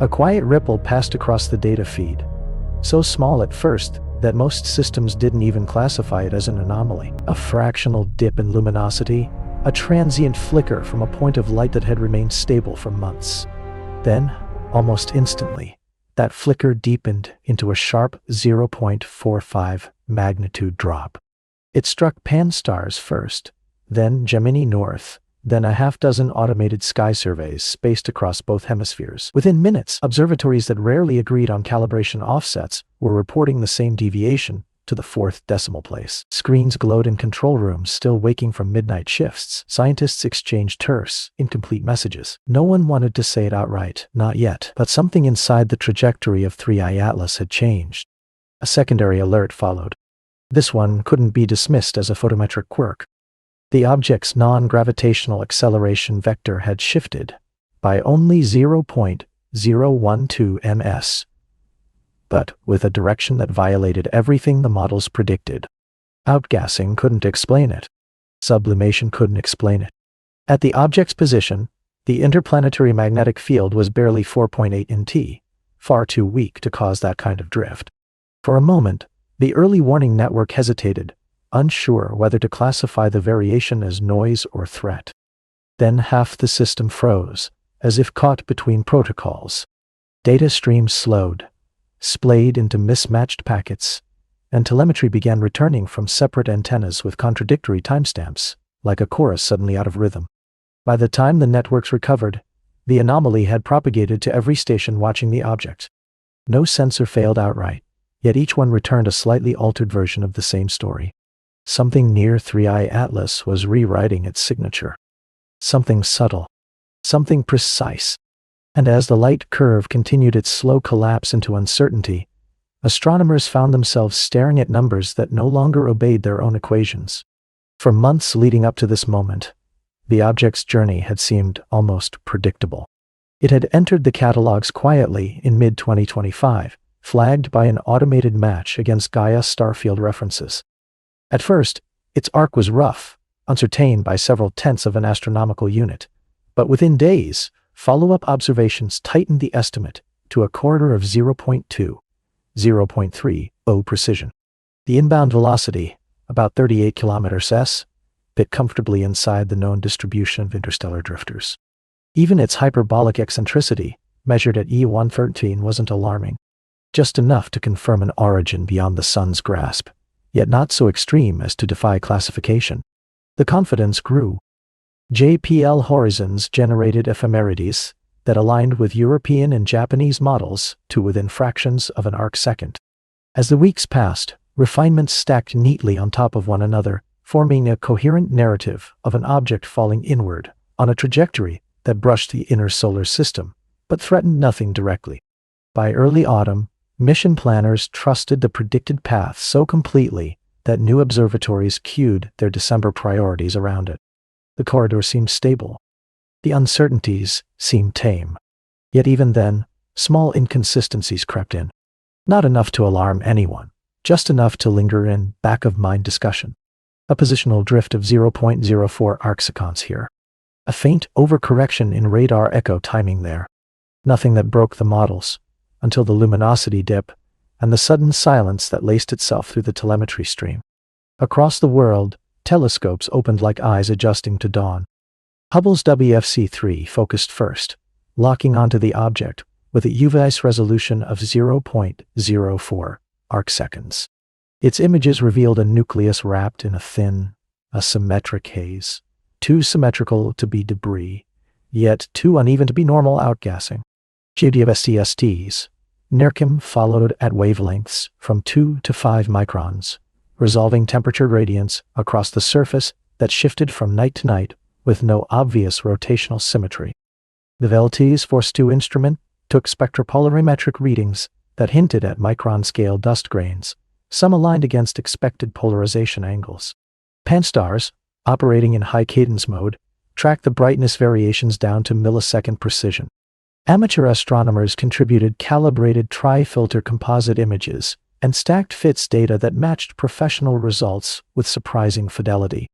A quiet ripple passed across the data feed, so small at first that most systems didn't even classify it as an anomaly. A fractional dip in luminosity, a transient flicker from a point of light that had remained stable for months. Then, almost instantly, that flicker deepened into a sharp 0.45 magnitude drop. It struck Pan-STARRS first, then Gemini North, then a half-dozen automated sky surveys spaced across both hemispheres. Within minutes, observatories that rarely agreed on calibration offsets were reporting the same deviation to the fourth decimal place. Screens glowed in control rooms still waking from midnight shifts. Scientists exchanged terse, incomplete messages. No one wanted to say it outright, not yet, but something inside the trajectory of 3I Atlas had changed. A secondary alert followed. This one couldn't be dismissed as a photometric quirk. The object's non-gravitational acceleration vector had shifted by only 0.012 ms, but with a direction that violated everything the models predicted. Outgassing couldn't explain it. Sublimation couldn't explain it. At the object's position, the interplanetary magnetic field was barely 4.8 nt, far too weak to cause that kind of drift. For a moment, the early warning network hesitated, unsure whether to classify the variation as noise or threat. Then half the system froze, as if caught between protocols. Data streams slowed, splayed into mismatched packets, and telemetry began returning from separate antennas with contradictory timestamps, like a chorus suddenly out of rhythm. By the time the networks recovered, the anomaly had propagated to every station watching the object. No sensor failed outright, yet each one returned a slightly altered version of the same story. Something near 3I Atlas was rewriting its signature. Something subtle. Something precise. And as the light curve continued its slow collapse into uncertainty, astronomers found themselves staring at numbers that no longer obeyed their own equations. For months leading up to this moment, the object's journey had seemed almost predictable. It had entered the catalogs quietly in mid-2025, flagged by an automated match against Gaia starfield references. At first, its arc was rough, uncertain by several tenths of an astronomical unit, but within days, follow-up observations tightened the estimate to a corridor of 0.2, 0.30 precision. The inbound velocity, about 38 km/s, fit comfortably inside the known distribution of interstellar drifters. Even its hyperbolic eccentricity, measured at E113, wasn't alarming, just enough to confirm an origin beyond the sun's grasp, yet not so extreme as to defy classification. The confidence grew. JPL Horizons generated ephemerides that aligned with European and Japanese models to within fractions of an arcsecond. As the weeks passed, refinements stacked neatly on top of one another, forming a coherent narrative of an object falling inward on a trajectory that brushed the inner solar system, but threatened nothing directly. By early autumn, mission planners trusted the predicted path so completely that new observatories queued their December priorities around it. The corridor seemed stable. The uncertainties seemed tame. Yet even then, small inconsistencies crept in. Not enough to alarm anyone, just enough to linger in back-of-mind discussion. A positional drift of 0.04 arcseconds here. A faint overcorrection in radar echo timing there. Nothing that broke the models, until the luminosity dip and the sudden silence that laced itself through the telemetry stream. Across the world, telescopes opened like eyes adjusting to dawn. Hubble's WFC-3 focused first, locking onto the object with a UV resolution of 0.04 arcseconds. Its images revealed a nucleus wrapped in a thin, asymmetric haze, too symmetrical to be debris, yet too uneven to be normal outgassing. GWSTSTs, NIRCam followed at wavelengths from 2 to 5 microns, resolving temperature gradients across the surface that shifted from night to night with no obvious rotational symmetry. The VLT's Force-2 instrument took spectropolarimetric readings that hinted at micron-scale dust grains, some aligned against expected polarization angles. Pan-STARRS, operating in high-cadence mode, tracked the brightness variations down to millisecond precision. Amateur astronomers contributed calibrated tri-filter composite images and stacked FITS data that matched professional results with surprising fidelity.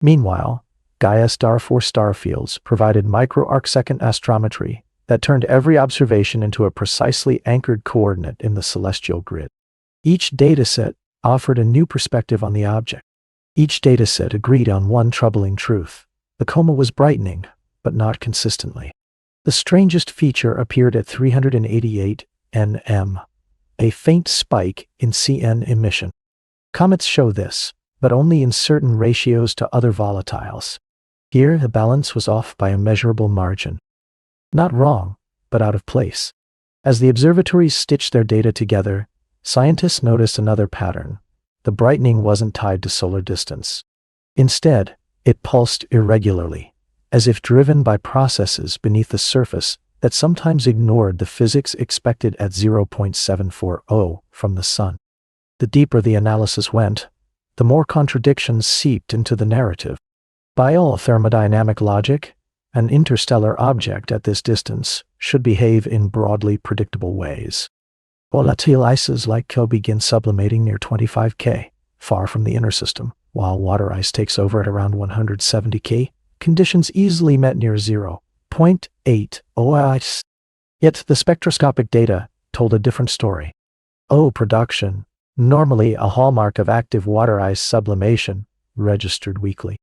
Meanwhile, Gaia Star 4 starfields provided micro-arcsecond astrometry that turned every observation into a precisely anchored coordinate in the celestial grid. Each dataset offered a new perspective on the object. Each dataset agreed on one troubling truth. The coma was brightening, but not consistently. The strangest feature appeared at 388 nm, a faint spike in CN emission. Comets show this, but only in certain ratios to other volatiles. Here, the balance was off by a measurable margin. Not wrong, but out of place. As the observatories stitched their data together, scientists noticed another pattern. The brightening wasn't tied to solar distance. Instead, it pulsed irregularly, as if driven by processes beneath the surface that sometimes ignored the physics expected at 0.740 from the sun. The deeper the analysis went, the more contradictions seeped into the narrative. By all thermodynamic logic, an interstellar object at this distance should behave in broadly predictable ways. Volatile ices like Ko begin sublimating near 25 K, far from the inner system, while water ice takes over at around 170 K, conditions easily met near 0.8 ice. Yet the spectroscopic data told a different story. O production, normally a hallmark of active water ice sublimation, registered weakly.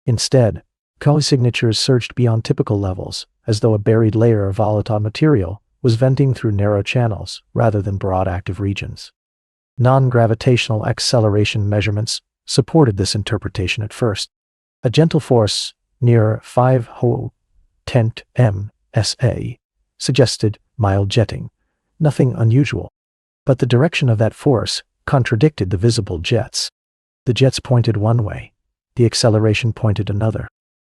Instead, Ko signatures surged beyond typical levels, as though a buried layer of volatile material was venting through narrow channels rather than broad active regions. Non-gravitational acceleration measurements supported this interpretation at first. A gentle force near 5/10 MSA suggested mild jetting, nothing unusual. But the direction of that force contradicted the visible jets. The jets pointed one way, the acceleration pointed another.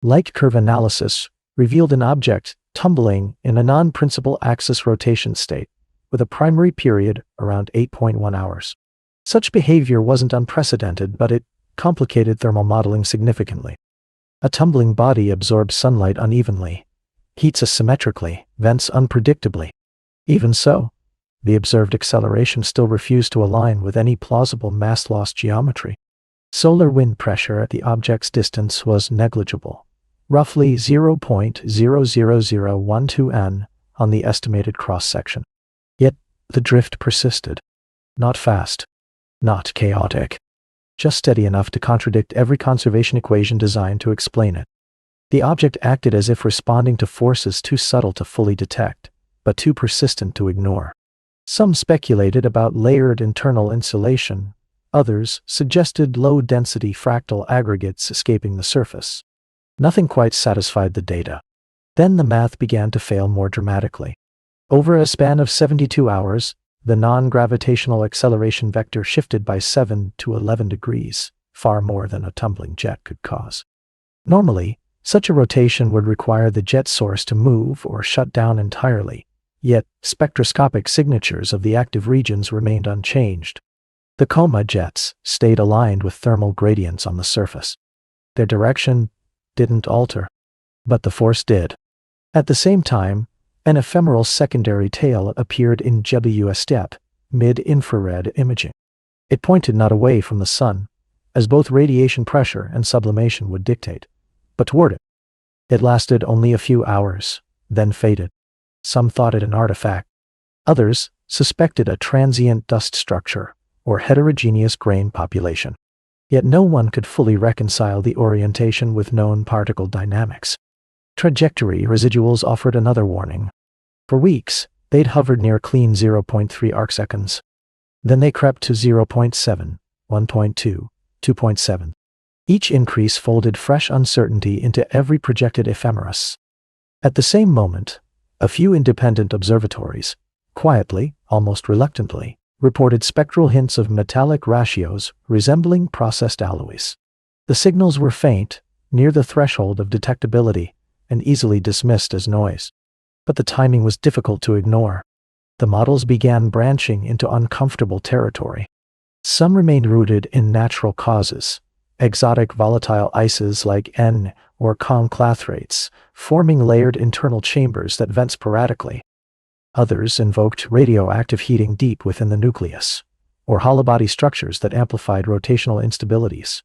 Light curve analysis revealed an object tumbling in a non-principal axis rotation state, with a primary period around 8.1 hours. Such behavior wasn't unprecedented, but it complicated thermal modeling significantly. A tumbling body absorbs sunlight unevenly, heats asymmetrically, vents unpredictably. Even so, the observed acceleration still refused to align with any plausible mass loss geometry. Solar wind pressure at the object's distance was negligible, roughly 0.00012 N on the estimated cross-section. Yet, the drift persisted. Not fast, not chaotic, just steady enough to contradict every conservation equation designed to explain it. The object acted as if responding to forces too subtle to fully detect, but too persistent to ignore. Some speculated about layered internal insulation. Others suggested low-density fractal aggregates escaping the surface. Nothing quite satisfied the data. Then the math began to fail more dramatically. Over a span of 72 hours, the non-gravitational acceleration vector shifted by 7 to 11 degrees, far more than a tumbling jet could cause. Normally, such a rotation would require the jet source to move or shut down entirely, yet spectroscopic signatures of the active regions remained unchanged. The coma jets stayed aligned with thermal gradients on the surface. Their direction didn't alter, but the force did. At the same time, an ephemeral secondary tail appeared in GWS mid-infrared imaging. It pointed not away from the sun, as both radiation pressure and sublimation would dictate, but toward it. It lasted only a few hours, then faded. Some thought it an artifact. Others suspected a transient dust structure or heterogeneous grain population. Yet no one could fully reconcile the orientation with known particle dynamics. Trajectory residuals offered another warning. For weeks, they'd hovered near clean 0.3 arcseconds. Then they crept to 0.7, 1.2, 2.7. Each increase folded fresh uncertainty into every projected ephemeris. At the same moment, a few independent observatories, quietly, almost reluctantly, reported spectral hints of metallic ratios resembling processed alloys. The signals were faint, near the threshold of detectability, and easily dismissed as noise. But the timing was difficult to ignore. The models began branching into uncomfortable territory. Some remained rooted in natural causes, exotic volatile ices like N or conclathrates, forming layered internal chambers that vent sporadically. Others invoked radioactive heating deep within the nucleus, or hollow-body structures that amplified rotational instabilities.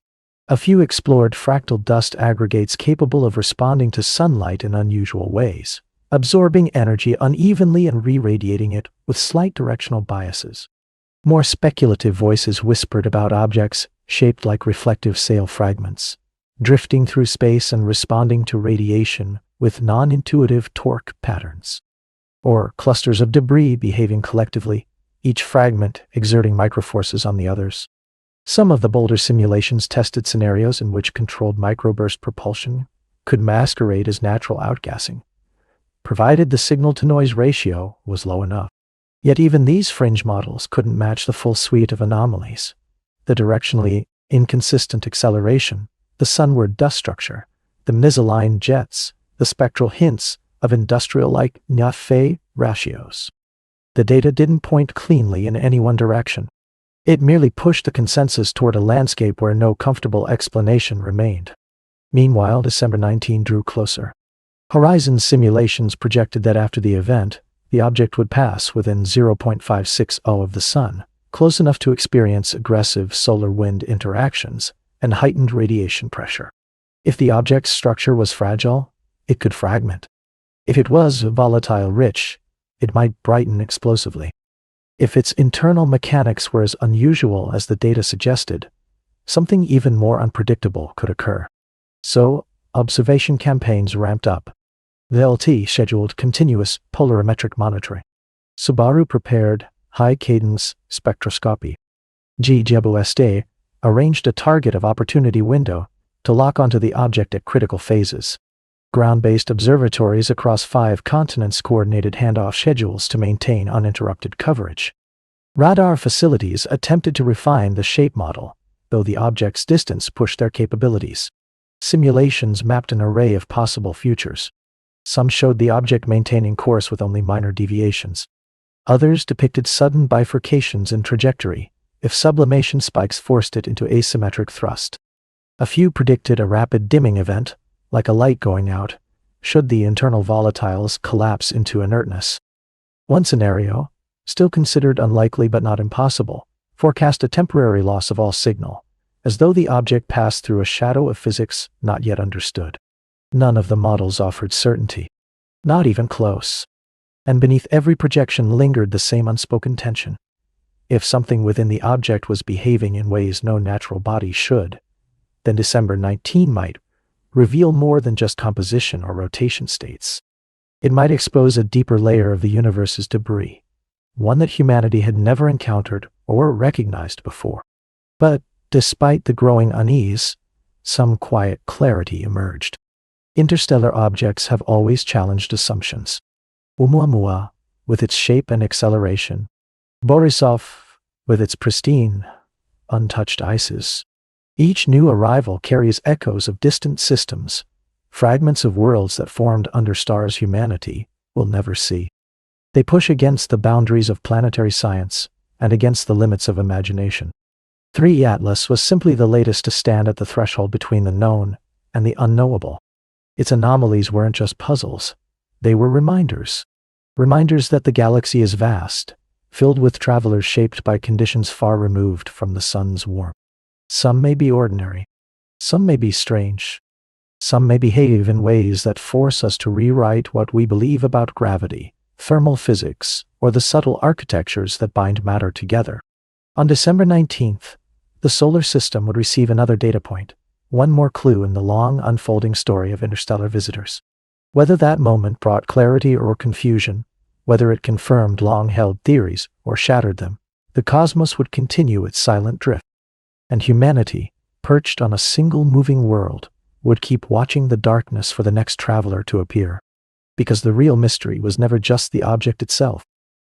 A few explored fractal dust aggregates capable of responding to sunlight in unusual ways, absorbing energy unevenly and re-radiating it with slight directional biases. More speculative voices whispered about objects shaped like reflective sail fragments, drifting through space and responding to radiation with non-intuitive torque patterns. Or clusters of debris behaving collectively, each fragment exerting microforces on the others. Some of the bolder simulations tested scenarios in which controlled microburst propulsion could masquerade as natural outgassing, provided the signal-to-noise ratio was low enough. Yet even these fringe models couldn't match the full suite of anomalies: the directionally inconsistent acceleration, the sunward dust structure, the misaligned jets, the spectral hints of industrial-like Naffe ratios. The data didn't point cleanly in any one direction. It merely pushed the consensus toward a landscape where no comfortable explanation remained. Meanwhile, December 19 drew closer. Horizon's simulations projected that after the event, the object would pass within 0.560 of the Sun, close enough to experience aggressive solar-wind interactions and heightened radiation pressure. If the object's structure was fragile, it could fragment. If it was volatile-rich, it might brighten explosively. If its internal mechanics were as unusual as the data suggested, something even more unpredictable could occur. So, observation campaigns ramped up. The LT scheduled continuous polarimetric monitoring. Subaru prepared high-cadence spectroscopy. GWSD arranged a target of opportunity window to lock onto the object at critical phases. Ground-based observatories across 5 continents coordinated handoff schedules to maintain uninterrupted coverage. Radar facilities attempted to refine the shape model, though the object's distance pushed their capabilities. Simulations mapped an array of possible futures. Some showed the object maintaining course with only minor deviations. Others depicted sudden bifurcations in trajectory if sublimation spikes forced it into asymmetric thrust. A few predicted a rapid dimming event, like a light going out, should the internal volatiles collapse into inertness. One scenario, still considered unlikely but not impossible, forecast a temporary loss of all signal, as though the object passed through a shadow of physics not yet understood. None of the models offered certainty. Not even close. And beneath every projection lingered the same unspoken tension. If something within the object was behaving in ways no natural body should, then December 19 might reveal more than just composition or rotation states. It might expose a deeper layer of the universe's debris, one that humanity had never encountered or recognized before. But despite the growing unease, some quiet clarity emerged. Interstellar objects have always challenged assumptions. Oumuamua, with its shape and acceleration. Borisov, with its pristine, untouched ices. Each new arrival carries echoes of distant systems, fragments of worlds that formed under stars humanity will never see. They push against the boundaries of planetary science and against the limits of imagination. 3 Atlas was simply the latest to stand at the threshold between the known and the unknowable. Its anomalies weren't just puzzles, they were reminders. Reminders that the galaxy is vast, filled with travelers shaped by conditions far removed from the sun's warmth. Some may be ordinary, some may be strange, some may behave in ways that force us to rewrite what we believe about gravity, thermal physics, or the subtle architectures that bind matter together. On December 19th, the solar system would receive another data point, one more clue in the long unfolding story of interstellar visitors. Whether that moment brought clarity or confusion, whether it confirmed long-held theories or shattered them, the cosmos would continue its silent drift. And humanity, perched on a single moving world, would keep watching the darkness for the next traveler to appear. Because the real mystery was never just the object itself.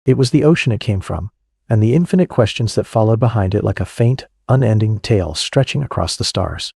It was the ocean it came from, and the infinite questions that followed behind it like a faint, unending tail stretching across the stars.